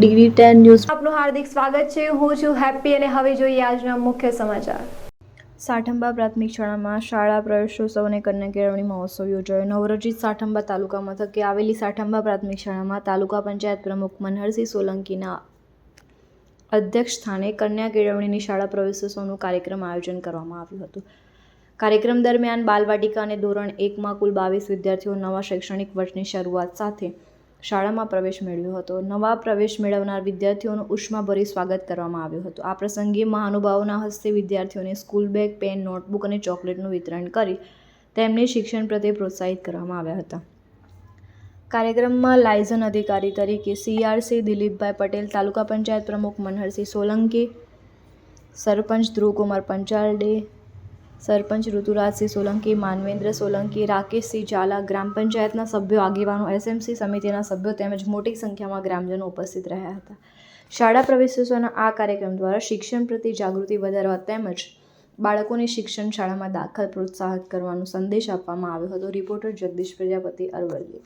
DD10 news આપનું હાર્દિક સ્વાગત છે। હું છું હેપી અને હવે જોઈએ આજના મુખ્ય સમાચાર। સાઠંબા પ્રાથમિક શાળામાં શાળા પ્રવેશોત્સવ અને કન્યા કેળવણી મહોત્સવ યોજાયો। નવરચિત સાઠંબા તાલુકા મથકે આવેલી સાઠંબા પ્રાથમિક શાળામાં તાલુકા પંચાયત પ્રમુખ મનહરસિંહ સોલંકીના અધ્યક્ષસ્થાને કન્યા કેળવણીની શાળા પ્રવેશોત્સવનું કાર્યક્રમ આયોજન કરવામાં આવ્યું હતું। કાર્યક્રમ દરમિયાન બાલવાટિકા અને ધોરણ 1માં કુલ 22 વિદ્યાર્થીઓ નવા શૈક્ષણિક વર્ષની શરૂઆત સાથે શાળામાં પ્રવેશ મેળવ્યો હતો। નવા પ્રવેશ મેળવનાર વિદ્યાર્થીઓનું ઉષ્માભર્યું સ્વાગત કરવામાં આવ્યું હતું। આ પ્રસંગે મહાનુભાવોના હસ્તે વિદ્યાર્થીઓને સ્કૂલ બેગ, પેન, નોટબુક અને ચોકલેટનું વિતરણ કરી તેમને શિક્ષણ પ્રત્યે પ્રોત્સાહિત કરવામાં આવ્યા હતા। કાર્યક્રમમાં લાયઝન અધિકારી તરીકે CRC દિલીપભાઈ પટેલ, તાલુકા પંચાયત પ્રમુખ મનહરસિંહ સોલંકી, સરપંચ ધ્રુવકુમાર પંચાલડે, સરપંચ ઋતુરાજસિંહ સોલંકી, માનવેન્દ્ર સોલંકી, રાકેશસિંહ ઝાલા, ગ્રામ પંચાયતના સભ્યો, આગેવાનો, SMC સમિતિના સભ્યો તેમજ મોટી સંખ્યામાં ગ્રામજનો ઉપસ્થિત રહ્યા હતા। શાળા પ્રવેશોત્સવના આ કાર્યક્રમ દ્વારા શિક્ષણ પ્રત્યે જાગૃતિ વધારવા તેમજ બાળકોને શિક્ષણ શાળામાં દાખલ પ્રોત્સાહિત કરવાનો સંદેશ આપવામાં આવ્યો હતો। રિપોર્ટર જગદીશ પ્રજાપતિ, અરવલ્લી।